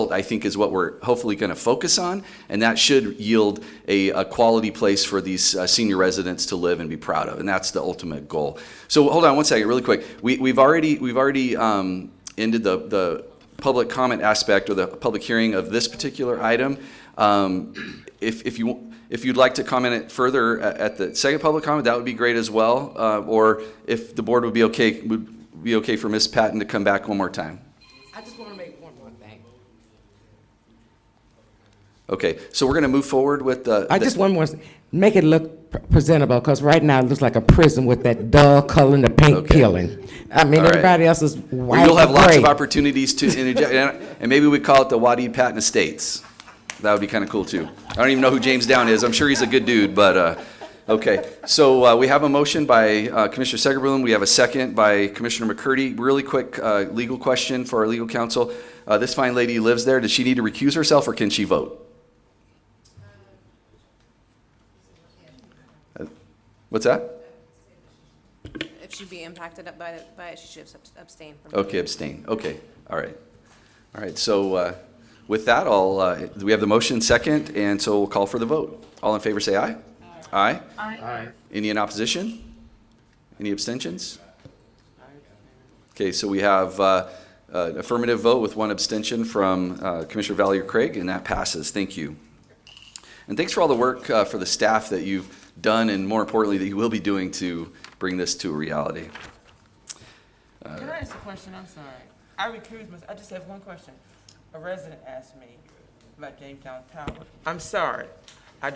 result, I think, is what we're hopefully going to focus on, and that should yield a quality place for these senior residents to live and be proud of, and that's the ultimate goal. So hold on one second, really quick. We've already ended the public comment aspect or the public hearing of this particular item. If you'd like to comment it further at the second public comment, that would be great as well. Or if the board would be okay for Ms. Patton to come back one more time. I just want to make one more thing. Okay, so we're going to move forward with the. Just one more. Make it look presentable, because right now it looks like a prison with that dull color and the paint peeling. I mean, everybody else is white. Well, you'll have lots of gray. opportunities to interject, and maybe we call it the Wadid Patton Estates. That would be kind of cool too. I don't even know who James Down is. I'm sure he's a good dude, but okay. So we have a motion by Commissioner Segerblum. We have a second by Commissioner McCurdy. Really quick legal question for our legal counsel. This fine lady lives there. Does she need to recuse herself, or can she vote? What's that? If she'd be impacted by it, she should abstain from. Okay, abstain. Okay, all right. All right, so with that, we have the motion second, and so we'll call for the vote. All in favor say aye. Aye. Aye. Aye. Any in opposition? Any abstentions? Okay, so we have an affirmative vote with one abstention from Commissioner Valier-Craig, and that passes. Thank you. And thanks for all the work for the staff that you've done, and more importantly, that you will be doing to bring this to a reality. Can I ask a question? I'm sorry. I recused myself. I just have one question. A resident asked me about Jamestown Tower. I'm sorry. I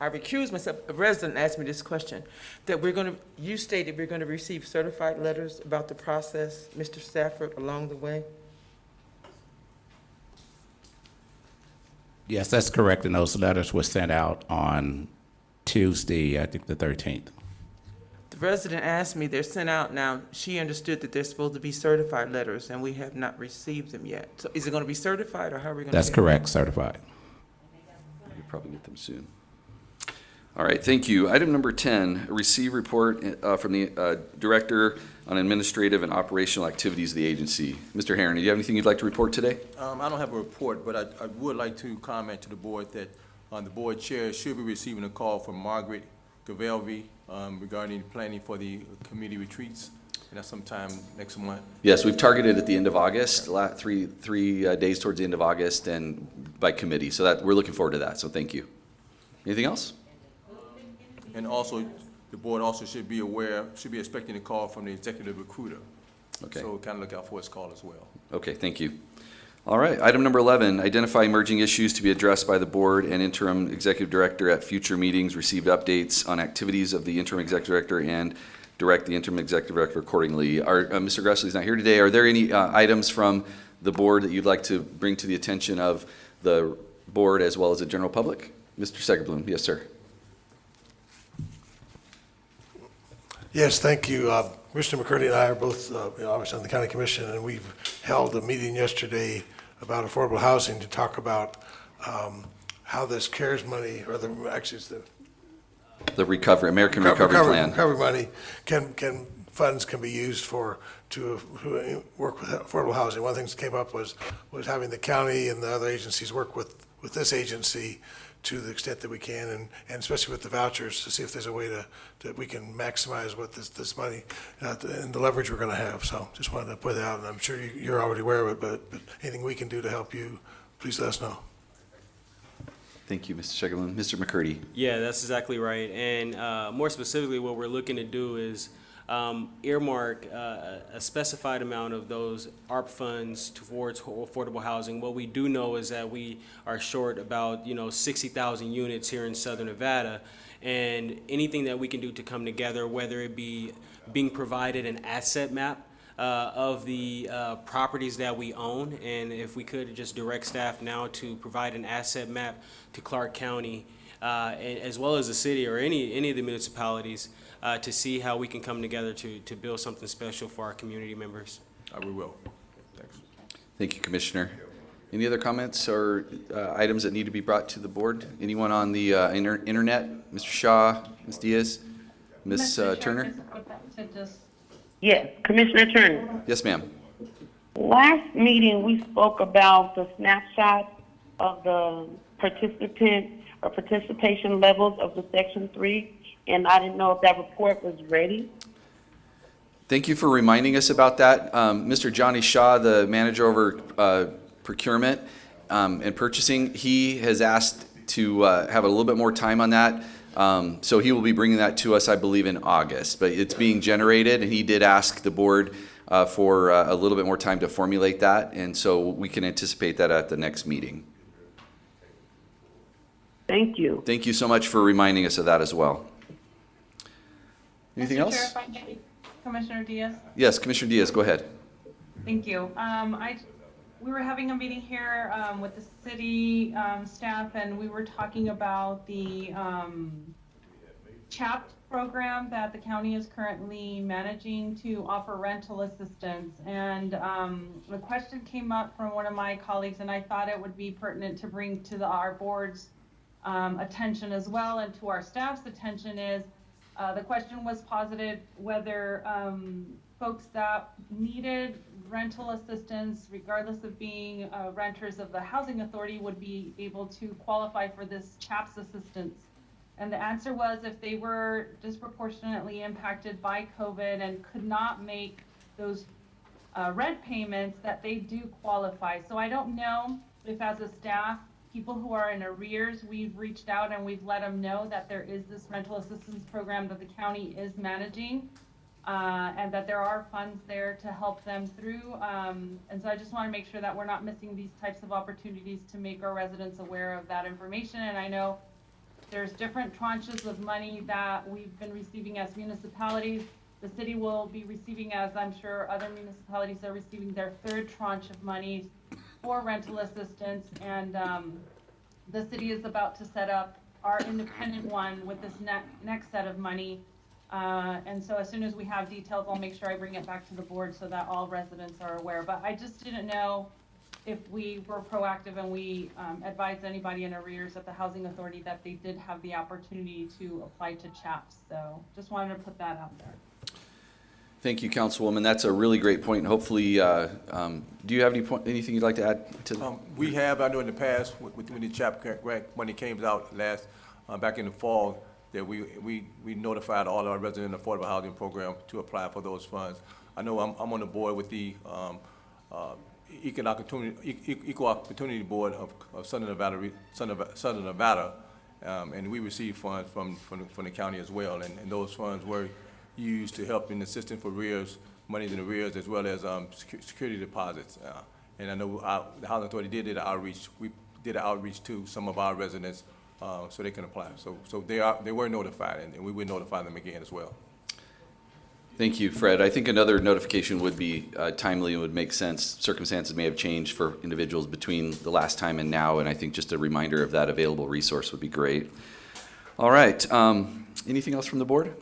recused myself. A resident asked me this question, that you stated we're going to receive certified letters about the process, Mr. Stafford, along the way? Yes, that's correct, and those letters were sent out on Tuesday, I think the 13th. The resident asked me, they're sent out now. She understood that they're supposed to be certified letters, and we have not received them yet. So is it going to be certified, or how are we going to? That's correct, certified. You'll probably get them soon. All right, thank you. Item number 10, receive report from the Director on Administrative and Operational Activities of the agency. Mr. Herron, do you have anything you'd like to report today? I don't have a report, but I would like to comment to the board that the board chair should be receiving a call from Margaret Gavelvi regarding planning for the community retreats, and that's sometime next month. Yes, we've targeted at the end of August, three days towards the end of August, and by committee. So that we're looking forward to that. So thank you. Anything else? And also, the board also should be expecting a call from the executive recruiter. Okay. So kind of look out for his call as well. Okay, thank you. All right, item number 11, identify emerging issues to be addressed by the board and interim executive director at future meetings, receive updates on activities of the interim executive director, and direct the interim executive director accordingly. Mr. Gressley's not here today. Are there any items from the board that you'd like to bring to the attention of the board as well as the general public? Mr. Segerblum, yes, sir. Yes, thank you. Commissioner McCurdy and I are both obviously on the county commission, and we've held a meeting yesterday about affordable housing to talk about how this CARES money, or it's The recovery, American Recovery Plan. Recovery money funds can be used to work with affordable housing. One of the things that came up was having the county and the other agencies work with this agency to the extent that we can, and especially with the vouchers, to see if there's a way that we can maximize what this money and the leverage we're going to have. So just wanted to put that out, and I'm sure you're already aware of it, but anything we can do to help you, please let us know. Thank you, Mr. Segerblum. Mr. McCurdy. Yeah, that's exactly right. And more specifically, what we're looking to do is earmark a specified amount of those ARP funds towards affordable housing. What we do know is that we are short about 60,000 units here in Southern Nevada, and anything that we can do to come together, whether it be being provided an asset map of the properties that we own, and if we could just direct staff now to provide an asset map to Clark County as well as the city or any of the municipalities to see how we can come together to build something special for our community members. We will. Thanks. Thank you, Commissioner. Any other comments or items that need to be brought to the board? Anyone on the internet? Mr. Shaw, Ms. Diaz, Ms. Turner? Yes, Commissioner Turner. Yes, ma'am. Last meeting, we spoke about the snapshot of the participation levels of the Section 3, and I didn't know if that report was ready. Thank you for reminding us about that. Mr. Johnny Shaw, the manager over procurement and purchasing, he has asked to have a little bit more time on that. So he will be bringing that to us, I believe, in August. But it's being generated, and he did ask the board for a little bit more time to formulate that, and so we can anticipate that at the next meeting. Thank you. Thank you so much for reminding us of that as well. Anything Mr. else? Chair, if I may, Commissioner Diaz? Yes, Commissioner Diaz, go ahead. Thank you. We were having a meeting here with the city staff, and we were talking about the CHAPT program that the county is currently managing to offer rental assistance. And the question came up from one of my colleagues, and I thought it would be pertinent to bring to our board's attention as well, and to our staff's attention is, the question was posited whether folks that needed rental assistance, regardless of being renters of the housing authority, would be able to qualify for this CHAPS assistance. And the answer was if they were disproportionately impacted by COVID and could not make those rent payments, that they do qualify. So I don't know if, as a staff, people who are in arrears, we've reached out and we've let them know that there is this rental assistance program that the county is managing, and that there are funds there to help them through. And so I just want to make sure that we're not missing these types of opportunities to make our residents aware of that information. And I know there's different tranches of money that we've been receiving as municipalities. The city will be receiving, as I'm sure other municipalities are receiving, their third tranche of money for rental assistance. And the city is about to set up our independent one with this next set of money. And so as soon as we have details, I'll make sure I bring it back to the board so that all residents are aware. But I just didn't know if we were proactive and we advised anybody in arrears at the housing authority that they did have the opportunity to apply to CHAPS. So just wanted to put that out there. Thank you, Councilwoman. That's a really great point. And hopefully, do you have anything you'd like to add to? We have, I know in the past, when the CHAP grant money came out back in the fall, that we notified all our resident affordable housing program to apply for those funds. I know I'm on the board with the Equal Opportunity Board of Southern Nevada, and we received funds from the county as well, and those funds were used to help in assistance for arrears, monies in arrears, as well as security deposits. And I know the housing authority did an outreach. We did an outreach to some of our residents so they can apply. So they were notified, and we would notify them again as well. Thank you, Fred. I think another notification would be timely and would make sense. Circumstances may have changed for individuals between the last time and now, and I think just a reminder of that available resource would be great. All right. Anything else from the board?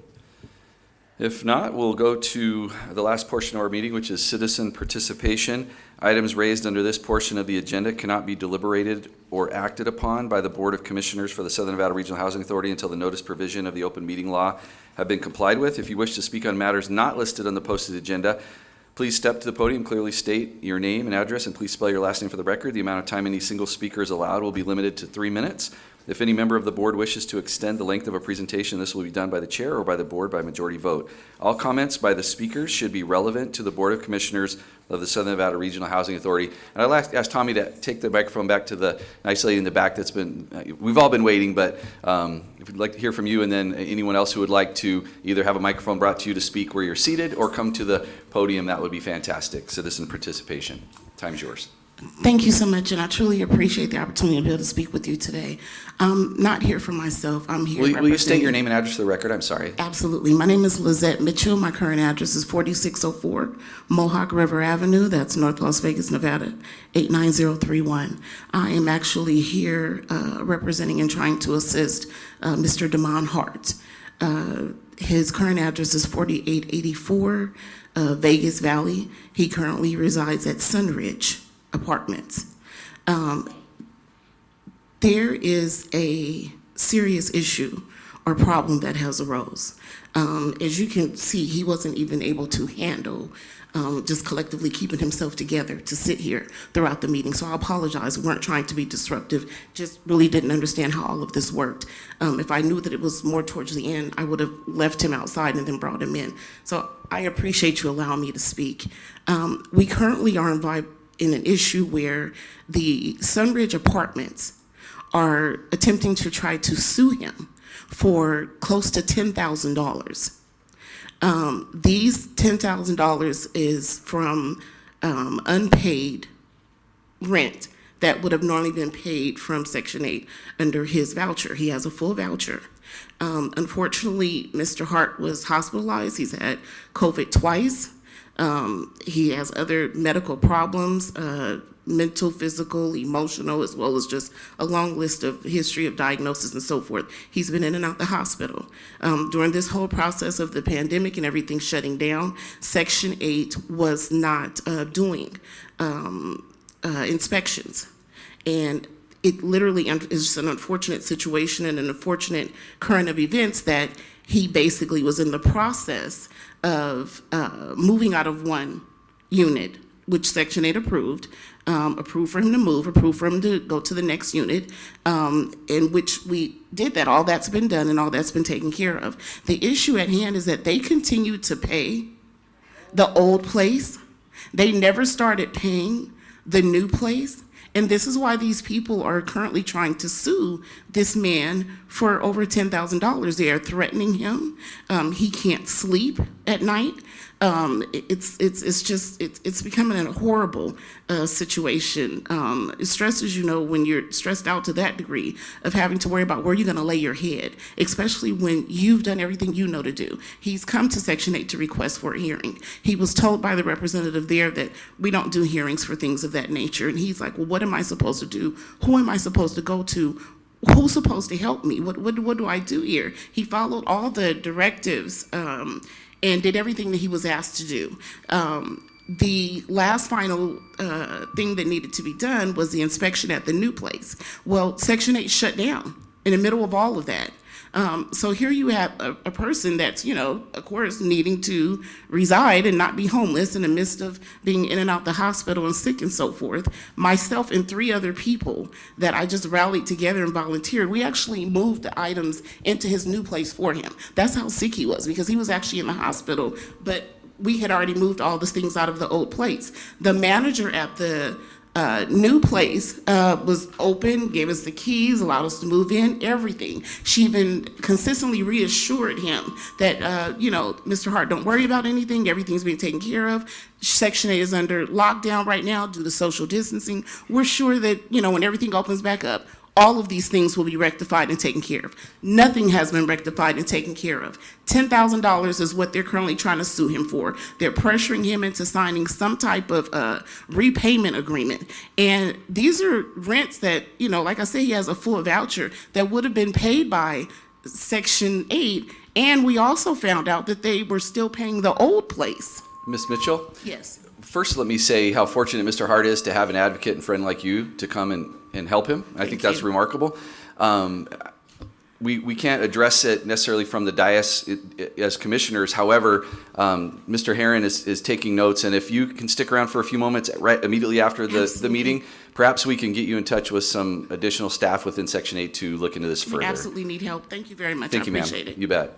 If not, we'll go to the last portion of our meeting, which is citizen participation. Items raised under this portion of the agenda cannot be deliberated or acted upon by the Board of Commissioners for the Southern Nevada Regional Housing Authority until the notice provision of the open meeting law have been complied with. If you wish to speak on matters not listed on the posted agenda, please step to the podium, clearly state your name and address, and please spell your last name for the record. The amount of time any single speaker is allowed will be limited to 3 minutes. If any member of the board wishes to extend the length of a presentation, this will be done by the chair or by the board by majority vote. All comments by the speakers should be relevant to the Board of Commissioners of the Southern Nevada Regional Housing Authority. And I'd like to ask Tommy to take the microphone back to the nice lady in the back that's been, we've all been waiting, but if we'd like to hear from you, and then anyone else who would like to either have a microphone brought to you to speak where you're seated or come to the podium, that would be fantastic. Citizen participation. Time's yours. Thank you so much, and I truly appreciate the opportunity to be able to speak with you today. I'm not here for myself. I'm here Will you state your name and address for the record? I'm sorry. Absolutely. My name is Lizette Mitchell. My current address is 4604 Mohawk River Avenue. That's North Las Vegas, Nevada, 89031. I am actually here representing and trying to assist Mr. Damon Hart. His current address is 4884 Vegas Valley. He currently resides at SNRHA Apartments. There is a serious issue or problem that has arose. As you can see, he wasn't even able to handle just collectively keeping himself together to sit here throughout the meeting. So I apologize. We weren't trying to be disruptive, just really didn't understand how all of this worked. If I knew that it was more towards the end, I would have left him outside and then brought him in. So I appreciate you allowing me to speak. We currently are in an issue where the SNRHA apartments are attempting to try to sue him for close to $10,000. These $10,000 is from unpaid rent that would have normally been paid from Section 8 under his voucher. He has a full voucher. Unfortunately, Mr. Hart was hospitalized. He's had COVID twice. He has other medical problems, mental, physical, emotional, as well as just a long list of history of diagnosis and so forth. He's been in and out the hospital. During this whole process of the pandemic and everything shutting down, Section 8 was not doing inspections. And it literally is just an unfortunate situation and an unfortunate current of events that he basically was in the process of moving out of one unit, which Section 8 approved for him to move, approved for him to go to the next unit, in which we did that. All that's been done and all that's been taken care of. The issue at hand is that they continue to pay the old place. They never started paying the new place. And this is why these people are currently trying to sue this man for over $10,000. They are threatening him. He can't sleep at night. It's becoming a horrible situation. It stresses, when you're stressed out to that degree of having to worry about where you're going to lay your head, especially when you've done everything you know to do. He's come to Section 8 to request for a hearing. He was told by the representative there that we don't do hearings for things of that nature. And he's like, well, what am I supposed to do? Who am I supposed to go to? Who's supposed to help me? What do I do here? He followed all the directives and did everything that he was asked to do. The last final thing that needed to be done was the inspection at the new place. Well, Section 8 shut down in the middle of all of that. So here you have a person that's, of course, needing to reside and not be homeless in the midst of being in and out the hospital and sick and so forth. Myself and 3 other people that I just rallied together and volunteered, we actually moved the items into his new place for him. That's how sick he was, because he was actually in the hospital, but we had already moved all the things out of the old place. The manager at the new place was open, gave us the keys, allowed us to move in, everything. She even consistently reassured him that, Mr. Hart, don't worry about anything. Everything's being taken care of. Section 8 is under lockdown right now due to social distancing. We're sure that, when everything opens back up, all of these things will be rectified and taken care of. Nothing has been rectified and taken care of. $10,000 is what they're currently trying to sue him for. They're pressuring him into signing some type of repayment agreement. And these are rents that, like I said, he has a full voucher that would have been paid by Section 8. And we also found out that they were still paying the old place. Ms. Mitchell? Yes. First, let me say how fortunate Mr. Hart is to have an advocate and friend like you to come and help him. I think that's remarkable. We can't address it necessarily from the dais as commissioners. However, Mr. Herron is taking notes, and if you can stick around for a few moments right immediately after the meeting, perhaps we can get you in touch with some additional staff within Section 8 to look into this further. We absolutely need help. Thank you very much. Thank you, ma'am. I appreciate it. You bet.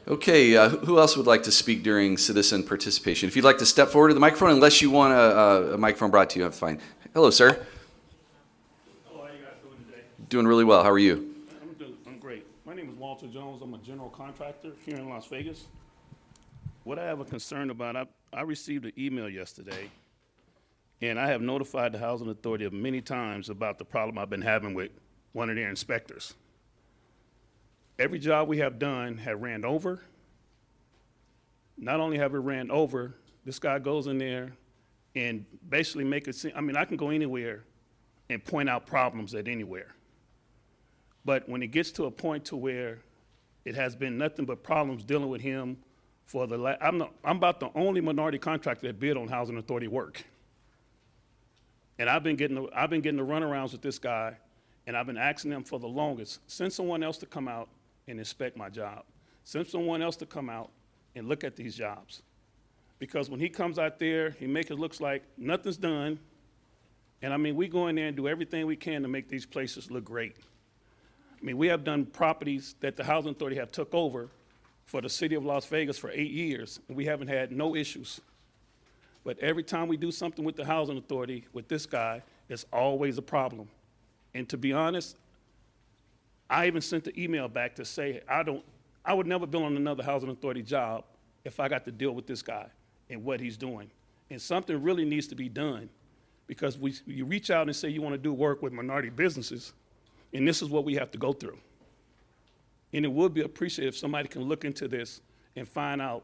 Okay, who else would like to speak during citizen participation? If you'd like to step forward to the microphone, unless you want a microphone brought to you, that's fine. Hello, sir. Hello, how you guys doing today? Doing really well. How are you? I'm great. My name is Walter Jones. I'm a general contractor here in Las Vegas. What I have a concern about, I received an email yesterday, and I have notified the Housing Authority of many times about the problem I've been having with one of their inspectors. Every job we have done have ran over. Not only have it ran over, this guy goes in there and basically make it seem, I can go anywhere and point out problems at anywhere. But when it gets to a point to where it has been nothing but problems dealing with him for I'm about the only minority contractor that bid on Housing Authority work. And I've been getting the runarounds with this guy, and I've been asking them for the longest. Send someone else to come out and inspect my job. Send someone else to come out and look at these jobs. Because when he comes out there, he makes it look like nothing's done. And I mean, we go in there and do everything we can to make these places look great. I mean, we have done properties that the Housing Authority have took over for the city of Las Vegas for 8 years, and we haven't had no issues. But every time we do something with the Housing Authority, with this guy, it's always a problem. And to be honest, I even sent the email back to say, I would never be on another Housing Authority job if I got to deal with this guy and what he's doing. And something really needs to be done, because you reach out and say you want to do work with minority businesses, and this is what we have to go through. And it would be appreciated if somebody can look into this and find out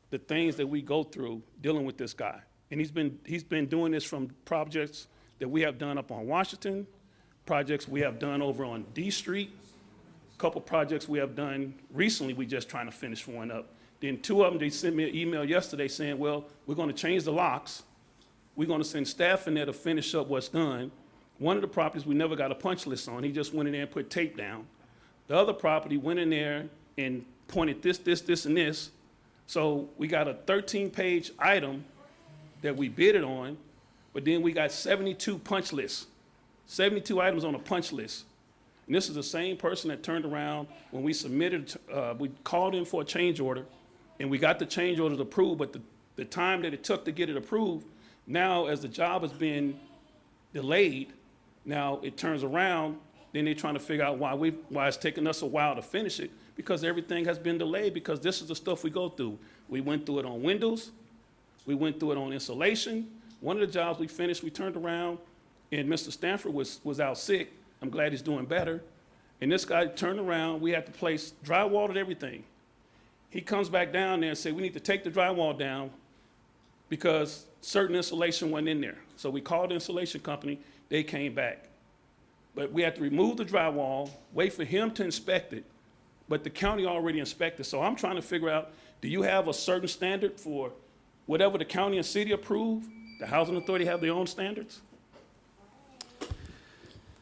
the things that we go through dealing with this guy. And he's been doing this from projects that we have done up on Washington, projects we have done over on D Street, a couple projects we have done recently. We just trying to finish one up. Then 2 of them, they sent me an email yesterday saying, well, we're going to change the locks. We're going to send staff in there to finish up what's done. One of the properties we never got a punch list on. He just went in there and put tape down. The other property went in there and pointed this, and this. So we got a 13-page item that we bidded on, but then we got 72 punch lists, 72 items on a punch list. And this is the same person that turned around when we submitted, we called in for a change order, and we got the change orders approved, but the time that it took to get it approved, now as the job has been delayed, now it turns around, then they're trying to figure out why it's taking us a while to finish it, because everything has been delayed, because this is the stuff we go through. We went through it on windows, we went through it on insulation. One of the jobs we finished, we turned around, and Mr. Stanford was out sick. I'm glad he's doing better. And this guy turned around, we had to place drywall and everything. He comes back down there and said, we need to take the drywall down because certain insulation wasn't in there. So we called the insulation company, they came back. But we had to remove the drywall, wait for him to inspect it, but the county already inspected. So I'm trying to figure out, do you have a certain standard for whatever the county and city approve? The Housing Authority have their own standards?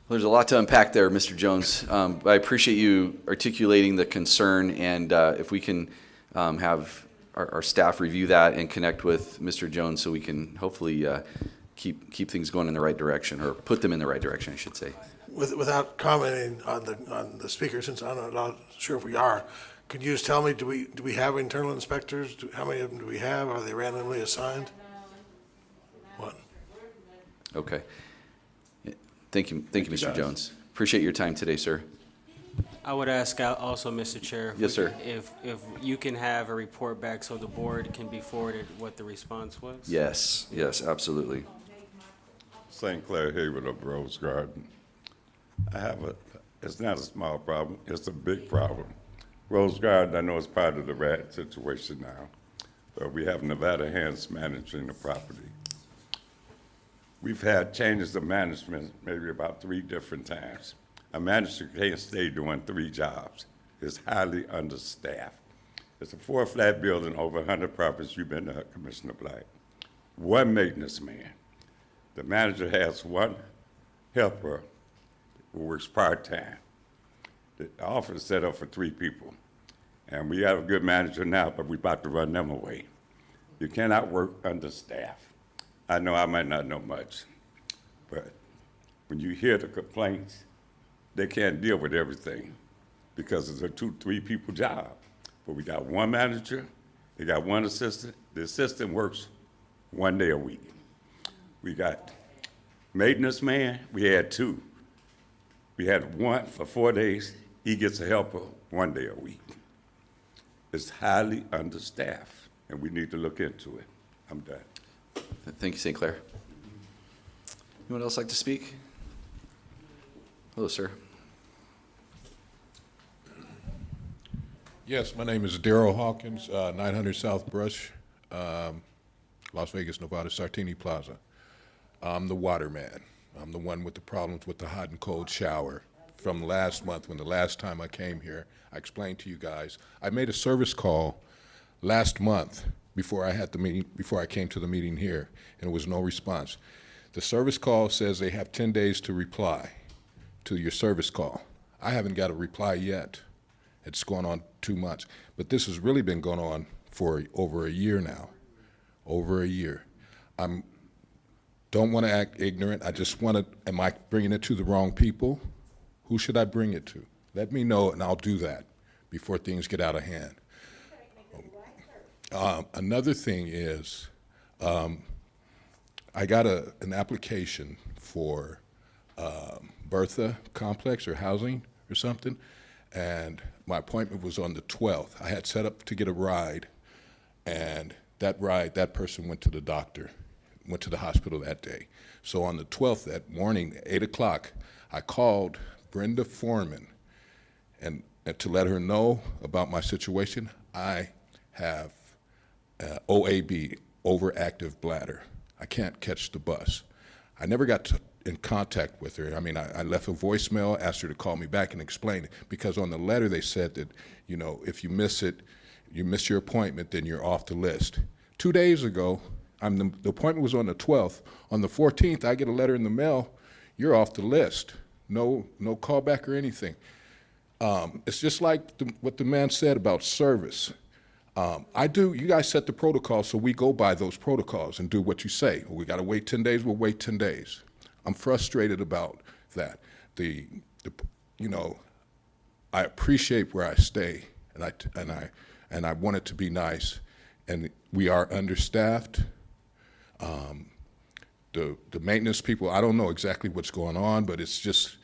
There's a lot to unpack there, Mr. Jones. I appreciate you articulating the concern, and if we can have our staff review that and connect with Mr. Jones so we can hopefully keep things going in the right direction, or put them in the right direction, I should say. Without commenting on the speaker, since I'm not sure if we are, could you just tell me, do we have internal inspectors? How many of them do we have? Are they randomly assigned? One. Okay. Thank you, Mr. Jones. Appreciate your time today, sir. I would ask also, Mr. Chair. Yes, sir. If you can have a report back so the board can be forwarded what the response was? Yes, absolutely. St. Clair Hayward of Rose Garden. It's not a small problem, it's a big problem. Rose Garden, I know it's part of the rat situation now, but we have Nevada Hands managing the property. We've had changes of management maybe about 3 different times. A manager can't stay doing 3 jobs. It's highly understaffed. It's a 4-flat building, over 100 properties. You've been there, Commissioner Black. 1 maintenance man. The manager has 1 helper who works part-time. The office is set up for 3 people. And we have a good manager now, but we're about to run them away. You cannot work understaffed. I know I might not know much, but when you hear the complaints, they can't deal with everything because it's a 2-3 people job. But we got 1 manager, they got 1 assistant. The assistant works 1 day a week. We got maintenance man, we had 2. We had 1 for 4 days. He gets a helper 1 day a week. It's highly understaffed, and we need to look into it. I'm done. Thank you, St. Clair. Anyone else like to speak? Hello, sir. Yes, my name is Darrell Hawkins, 900 South Brush, Las Vegas, Nevada, Sartini Plaza. I'm the water man. I'm the one with the problems with the hot and cold shower. From last month, when the last time I came here, I explained to you guys, I made a service call last month before I had the meeting, before I came to the meeting here, and there was no response. The service call says they have 10 days to reply to your service call. I haven't got a reply yet, It's going on too much. But this has really been going on for over a year now, over a year. Don't want to act ignorant. I just want to, am I bringing it to the wrong people? Who should I bring it to? Let me know, and I'll do that before things get out of hand. Another thing is, I got an application for Bertha Complex or housing or something, and my appointment was on the 12th. I had set up to get a ride, and that person went to the doctor, went to the hospital that day. So on the 12th, that morning, 8 o'clock, I called Brenda Foreman and to let her know about my situation. I have OAB, overactive bladder. I can't catch the bus. I never got in contact with her. I mean, I left a voicemail, asked her to call me back and explain it, because on the letter they said that, you know, if you miss it, you miss your appointment, then you're off the list. 2 days ago, the appointment was on the 12th. On the 14th, I get a letter in the mail, you're off the list. No callback or anything. It's just like what the man said about service. You guys set the protocol, so we go by those protocols and do what you say. We got to wait 10 days, we'll wait 10 days. I'm frustrated about that. I appreciate where I stay, and I want it to be nice, and we are understaffed. The maintenance people, I don't know exactly what's going on, but it's just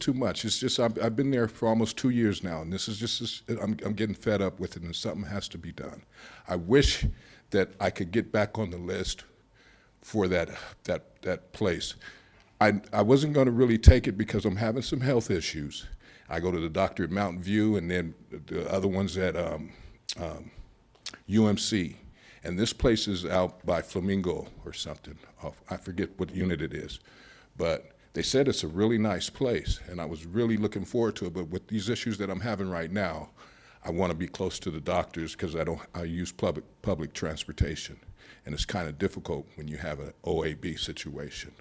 too much. It's just I've been there for almost 2 years now, and this is just I'm getting fed up with it, and something has to be done. I wish that I could get back on the list for that place. I wasn't going to really take it because I'm having some health issues. I go to the doctor at Mountain View, and then the other ones at UMC. And this place is out by Flamingo or something. I forget what unit it is. But they said it's a really nice place, and I was really looking forward to it. But with these issues that I'm having right now, I want to be close to the doctors because I use public transportation. And it's kind of difficult when you have an OAB situation.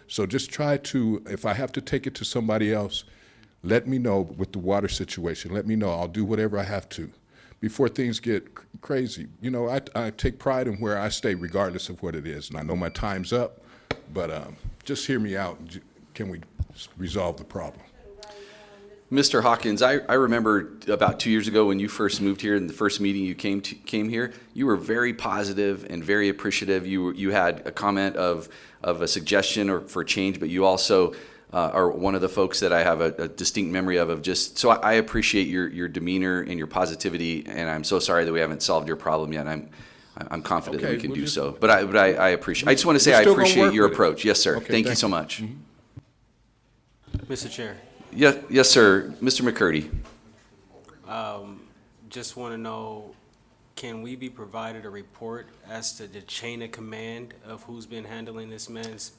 So just try to, if I have to take it to somebody else, let me know with the water situation. Let me know. I'll do whatever I have to before things get crazy. You know, I take pride in where I stay regardless of what it is. And I know my time's up, but just hear me out. Can we resolve the problem? Mr. Hawkins, I remember about 2 years ago when you first moved here, in the first meeting you came here, you were very positive and very appreciative. You had a comment of a suggestion or for change, but you also are one of the folks that I have a distinct memory of just, so I appreciate your demeanor and your positivity, and I'm so sorry that we haven't solved your problem yet. I'm confident that we can do so. But I appreciate, I just want to say I appreciate your approach. Yes, sir. Okay, thank you so much. Mr. Chair. Yes, sir. Mr. McCurdy. Just want to know, can we be provided a report as to the chain of command of who's been handling this man's,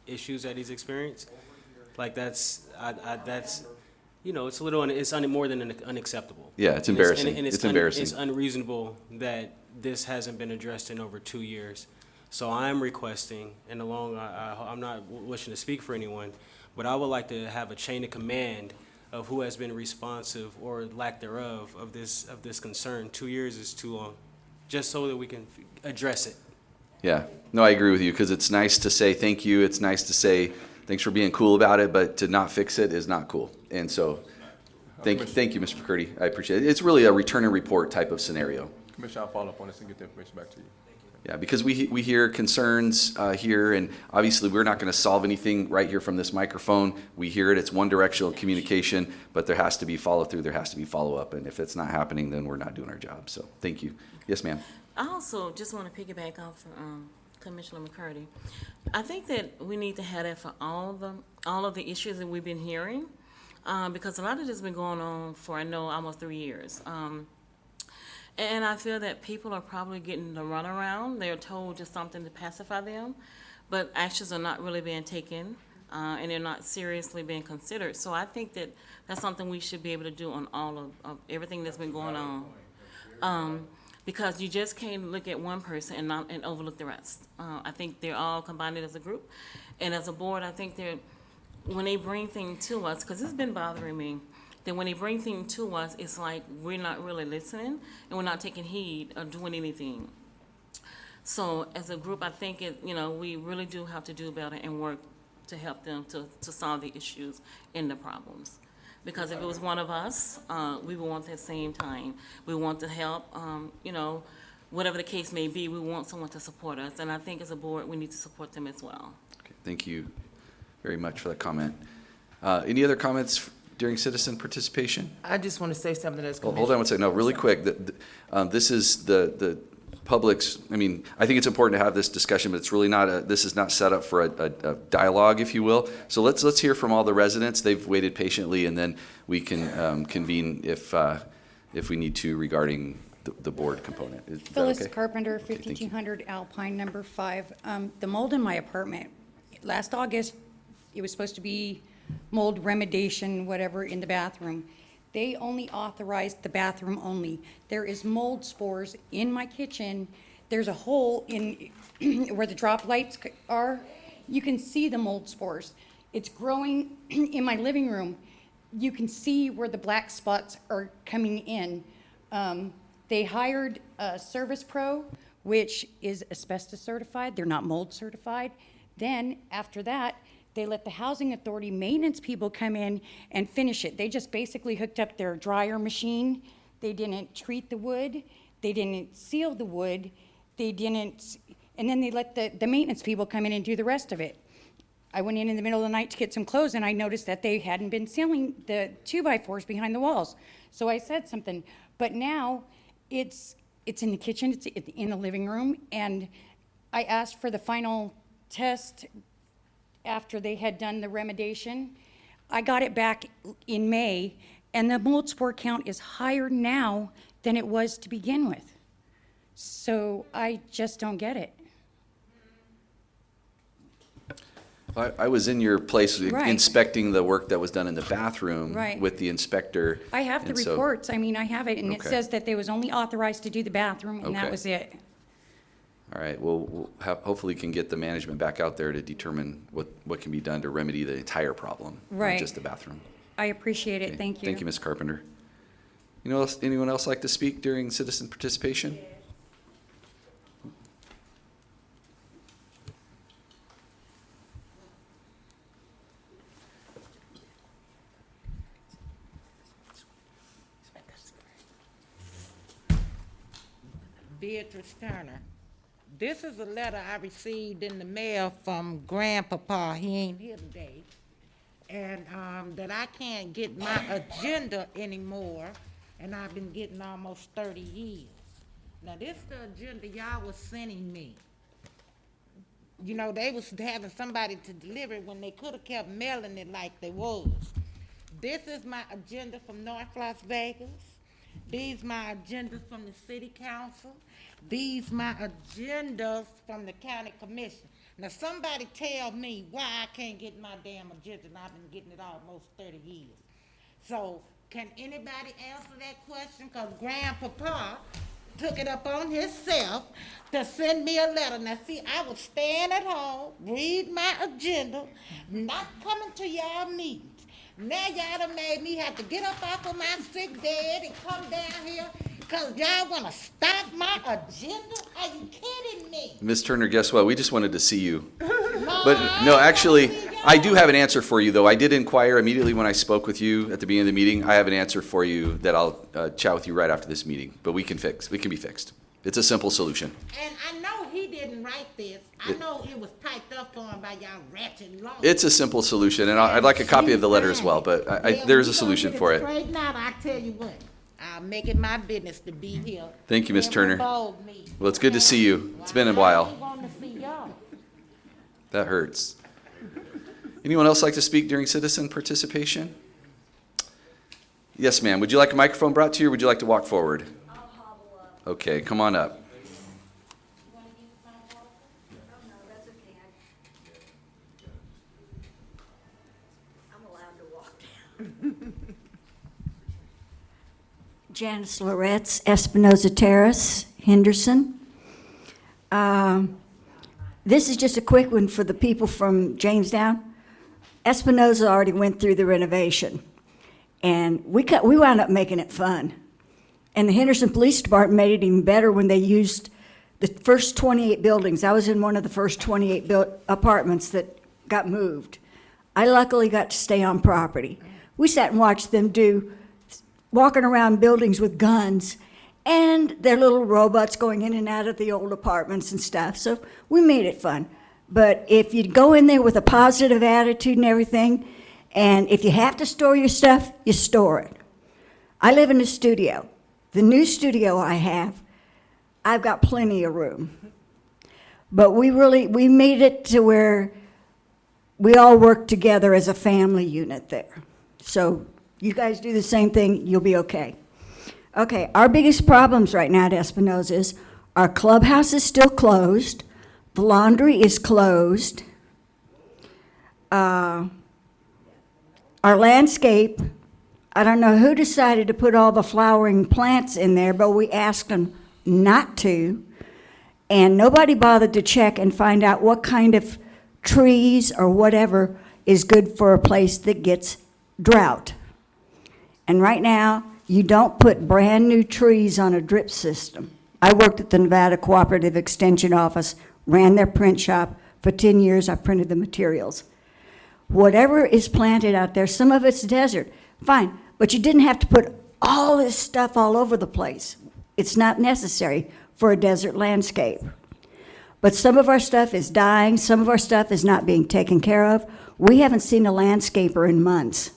issues that he's experienced? Like that's, it's a little, it's more than unacceptable. Yeah, it's embarrassing. It's embarrassing. It's unreasonable that this hasn't been addressed in over 2 years. So I'm requesting, and I'm not wishing to speak for anyone, but I would like to have a chain of command of who has been responsive or lack thereof of this concern. 2 years is too long, just so that we can address it. Yeah, no, I agree with you, because it's nice to say thank you. It's nice to say thanks for being cool about it, but to not fix it is not cool. And so thank you, Mr. McCurdy. I appreciate it. It's really a return and report type of scenario. Commissioner, I'll follow up on this and get the information back to you. Yeah, because we hear concerns here, and obviously we're not going to solve anything right here from this microphone. We hear it. It's one directional communication, but there has to be follow through. There has to be follow up. And if it's not happening, then we're not doing our job. So thank you. Yes, ma'am. I also just want to piggyback off Commissioner McCurdy. I think that we need to have that for all of the issues that we've been hearing, because a lot of this has been going on for, I know, almost 3 years. And I feel that people are probably getting the runaround. They're told just something to pacify them, but actions are not really being taken, and they're not seriously being considered. So I think that that's something we should be able to do on all of everything that's been going on. Because you just can't look at one person and overlook the rest. I think they're all combined as a group. And as a board, I think when they bring things to us, because it's been bothering me, then when they bring things to us, it's like we're not really listening and we're not taking heed or doing anything. So as a group, I think we really do have to do better and work to help them to solve the issues and the problems. Because if it was one of us, we would want that same time. We want to help, whatever the case may be, we want someone to support us. And I think as a board, we need to support them as well. Okay, thank you very much for that comment. Any other comments during citizen participation? I just want to say something that's. Well, hold on one second. No, really quick. This is the public's, I mean, I think it's important to have this discussion, but it's really not, this is not set up for a dialogue, if you will. So let's hear from all the residents. They've waited patiently, and then we can convene if we need to regarding the board component. Is that Phyllis okay? Carpenter, Okay, thank you. 5200 Alpine, number 5. The mold in my apartment, last August, it was supposed to be mold remediation, whatever, in the bathroom. They only authorized the bathroom only. There is mold spores in my kitchen. There's a hole in where the drop lights are. You can see the mold spores. It's growing in my living room. You can see where the black spots are coming in. They hired a Service Pro, which is asbestos certified. They're not mold certified. Then after that, they let the housing authority maintenance people come in and finish it. They just basically hooked up their dryer machine. They didn't treat the wood. They didn't seal the wood. They didn't, and then they let the maintenance people come in and do the rest of it. I went in the middle of the night to get some clothes, and I noticed that they hadn't been sealing the 2x4s behind the walls. So I said something, but now it's in the kitchen, it's in the living room, and I asked for the final test after they had done the remediation. I got it back in May, and the mold spore count is higher now than it was to begin with. So I just don't get it. I was in your place Right. inspecting the work that was done in the bathroom Right. with the inspector. I have the and so- reports, I mean, I have it, and it Okay. says that they was only authorized to do the bathroom, and that Okay. was it. All right, well, hopefully can get the management back out there to determine what can be done to remedy the entire problem, not Right. just the bathroom. I appreciate it, Okay, thank you. Thank you, Ms. Carpenter. Anyone else like to speak during citizen participation? Beatrice Turner. This is a letter I received in the mail from Grandpapa, he ain't here today, and that I can't get my agenda anymore, and I've been getting almost 30 years. Now, this the agenda y'all was sending me. You know, they was having somebody to deliver it when they could have kept mailing it like they was. This is my agenda from North Las Vegas. These my agendas from the city council. These my agendas from the county commission. Now, somebody tell me why I can't get my damn agenda, and I've been getting it almost 30 years. So, can anybody answer that question? Because Grandpapa took it up on himself to send me a letter. Now, see, I was staying at home, read my agenda, not coming to y'all meetings. Now y'all done made me have to get up off of my sick bed and come down here because y'all want to stop my agenda? Are you kidding me? Ms. Turner, guess what? We just wanted to see you. But no, actually, I do have an answer for you, though. I did inquire immediately when I spoke with you at the beginning of the meeting. I have an answer for you that I'll chat with you right after this meeting. But we can be fixed. It's a simple solution. And I know he didn't write this. I know it was typed up for him by y'all ratchet lawyers. It's a simple solution, and I'd like a copy of the letter as well, but there's a solution for it. Straight out, I tell you what, I'll make it my business to be here. Thank you, Ms. Turner. Every board meeting. Well, it's good to see you. It's been a while. I want to see y'all. That hurts. Anyone else like to speak during citizen participation? Yes, ma'am. Would you like a microphone brought to you, or would you like to walk forward? I'll hobble up. Okay, come on up. Janice Loretz, Espinoza Terrace, Henderson. This is just a quick one for the people from Jamestown. Espinoza already went through the renovation, And we wound up making it fun. And the Henderson Police Department made it even better when they used the first 28 buildings. I was in one of the first 28 apartments that got moved. I luckily got to stay on property. We sat and watched them walking around buildings with guns and their little robots going in and out of the old apartments and stuff. So we made it fun. But if you go in there with a positive attitude and everything, and if you have to store your stuff, you store it. I live in a studio. The new studio I have, I've got plenty of room. But we made it to where we all work together as a family unit there. So you guys do the same thing, you'll be okay. Okay, our biggest problems right now at Espinosa is our clubhouse is still closed, the laundry is closed, our landscape, I don't know who decided to put all the flowering plants in there, but we asked them not to, and nobody bothered to check and find out what kind of trees or whatever is good for a place that gets drought. And right now, you don't put brand new trees on a drip system. I worked at the Nevada Cooperative Extension Office, ran their print shop. For 10 years, I printed the materials. Whatever is planted out there, some of it's desert, fine, but you didn't have to put all this stuff all over the place. It's not necessary for a desert landscape. But some of our stuff is dying, some of our stuff is not being taken care of. We haven't seen a landscaper in months.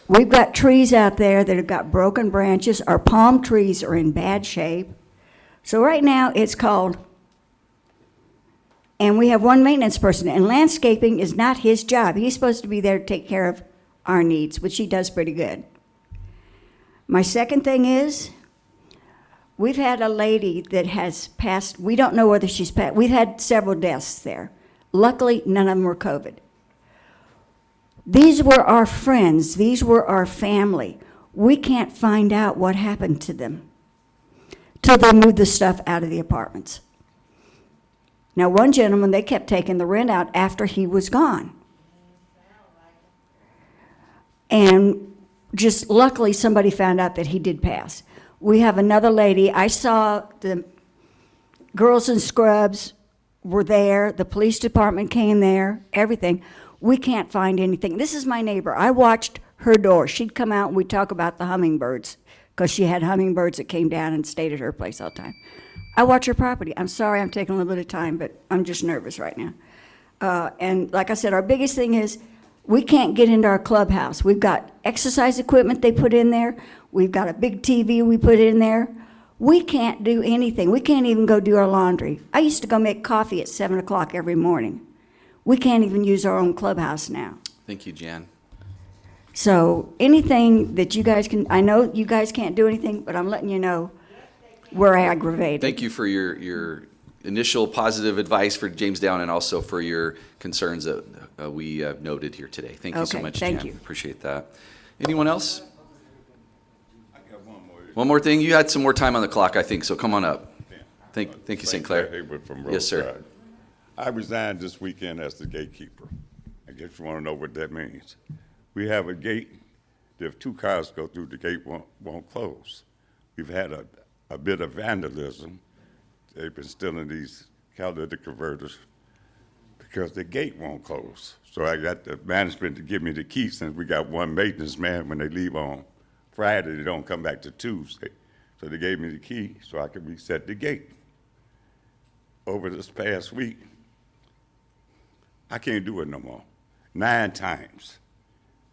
We've got trees out there that have got broken branches. Our palm trees are in bad shape. So right now it's called, and we have one maintenance person, and landscaping is not his job. He's supposed to be there to take care of our needs, which he does pretty good. My second thing is, we've had a lady that has passed, we don't know whether she's passed, we've had several deaths there. Luckily, none of them were COVID. These were our friends, these were our family. We can't find out what happened to them till they moved the stuff out of the apartments. Now, one gentleman, they kept taking the rent out after he was gone. And just luckily, somebody found out that he did pass. We have another lady, I saw the girls in scrubs were there, the police department came there, everything. We can't find anything. This is my neighbor. I watched her door. She'd come out and we'd talk about the hummingbirds because she had hummingbirds that came down and stayed at her place all the time. I watch her property. I'm sorry I'm taking a little bit of time, but I'm just nervous right now. And like I said, our biggest thing is we can't get into our clubhouse. We've got exercise equipment they put in there. We've got a big TV we put in there. We can't do anything. We can't even go do our laundry. I used to go make coffee at 7 o'clock every morning. We can't even use our own clubhouse now. Thank you, Jan. So anything that you guys can, I know you guys can't do anything, but I'm letting you know we're aggravated. Thank you for your initial positive advice for James Down and also for your concerns that we noted here today. Thank you so Okay, much, thank Jan. you. Appreciate that. Anyone else? One more thing. You had some more time on the clock, I think, so come on up. Thank you, St. Clair. Haywood from Yes, sir. Roadside. I resigned this weekend as the gatekeeper. I guess you want to know what that means. We have a gate. If two cars go through, the gate won't close. We've had a bit of vandalism. They've been stealing these catalytic converters because the gate won't close. So I got the management to give me the key since we got one maintenance man. When they leave on Friday, they don't come back to Tuesday. So they gave me the key so I could reset the gate. Over this past week, I can't do it no more. 9 times.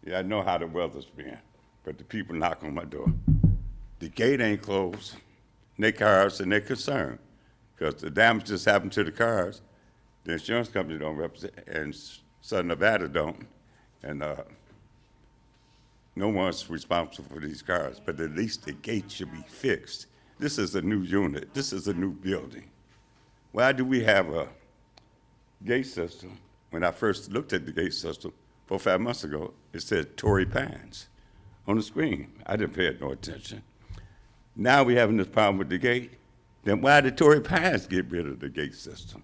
Yeah, I know how the weather's been, but the people knock on my door. The gate ain't closed. And their cars and they're concerned because the damage just happened to the cars. The insurance company don't represent, and Southern Nevada don't, and no one's responsible for these cars, but at least the gate should be fixed. This is a new unit. This is a new building. Why do we have a gate system? When I first looked at the gate system 4 or 5 months ago, it said Torrey Pines on the screen. I didn't pay it no attention. Now we're having this problem with the gate. Then why did Torrey Pines get rid of the gate system?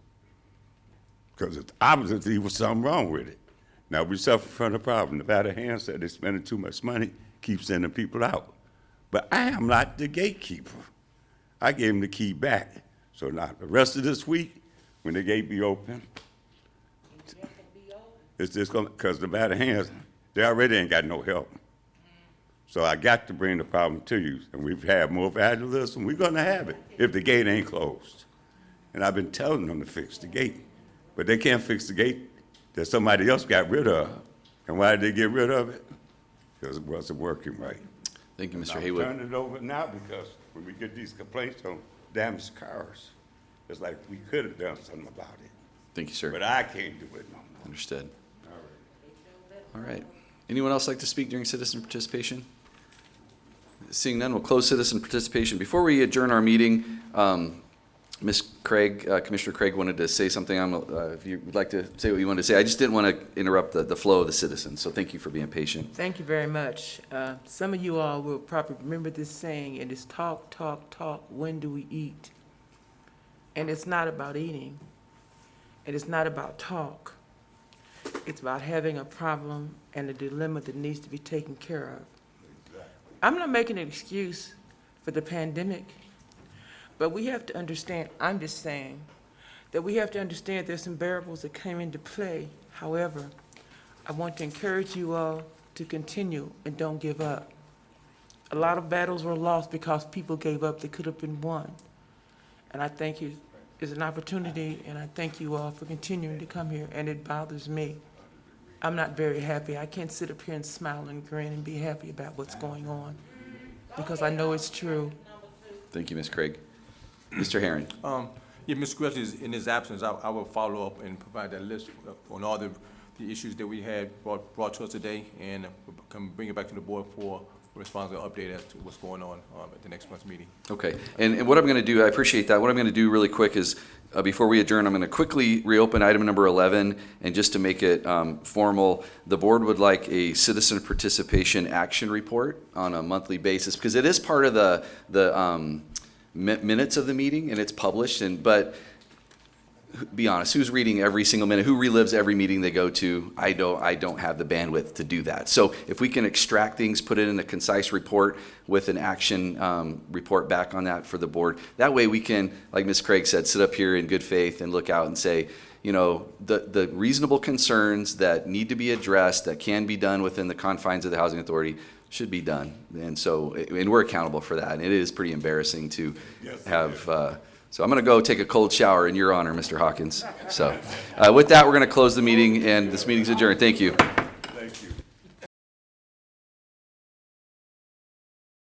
Because it's obviously was something wrong with it. Now we suffer from the problem. Nevada Hand said they're spending too much money. keep sending people out. But I am not the gatekeeper. I gave them the key back. So now the rest of this week, when the gate be open, it's just gonna, because the bad hands, they already ain't got no help. So I got to bring the problem to you, and we've had more vandalism. We're gonna have it if the gate ain't closed. And I've been telling them to fix the gate, but they can't fix the gate that somebody else got rid of. And why did they get rid of it? Because it wasn't working right. Thank you, Mr. I'm Haywood. turning it over now because when we get these complaints on damaged cars, it's like we could have done something about it. Thank you, sir. But I can't do it no more. Understood. All right. Anyone else like to speak during citizen participation? Seeing none, we'll close citizen participation. Before we adjourn our meeting, Ms. Craig, Commissioner Craig wanted to say something. If you would like to say what you wanted to say, I just didn't want to interrupt the flow of the citizens, so thank you for being patient. Thank you very much. Some of you all will probably remember this saying, it is talk, talk, talk, when do we eat? And it's not about eating. It is not about talk. It's about having a problem and a dilemma that needs to be taken care of. I'm not making an excuse for the pandemic, but we have to understand, I'm just saying, that we have to understand there's some variables that came into play. However, I want to encourage you all to continue and don't give up. A lot of battles were lost because people gave up that could have been won. And I think it's an opportunity, and I thank you all for continuing to come here, and it bothers me. I'm not very happy. I can't sit up here and smile and grin and be happy about what's going on, because I know it's true. Thank you, Ms. Craig. Mr. Herron. Yeah, Mr. Gressel is in his absence. I will follow up and provide that list on all the issues that we had brought to us today, and come bring it back to the board for a responsible update as to what's going on at the next month's meeting. Okay, and what I'm going to do, I appreciate that. What I'm going to do really quick is, before we adjourn, I'm going to quickly reopen item number 11, and just to make it formal, the board would like a citizen participation action report on a monthly basis, because it is part of the minutes of the meeting, and it's published, but be honest, who's reading every single minute? Who relives every meeting they go to? I don't have the bandwidth to do that. So if we can extract things, put it in a concise report with an action report back on that for the board, that way we can, like Ms. Craig said, sit up here in good faith and look out and say, you know, the reasonable concerns that need to be addressed, that can be done within the confines of the Housing Authority, should be done. And so, and we're accountable for that. And it is pretty embarrassing to have, so I'm going to go take a cold shower in your honor, Mr. Hawkins. So with that, we're going to close the meeting, and this meeting's adjourned. Thank you.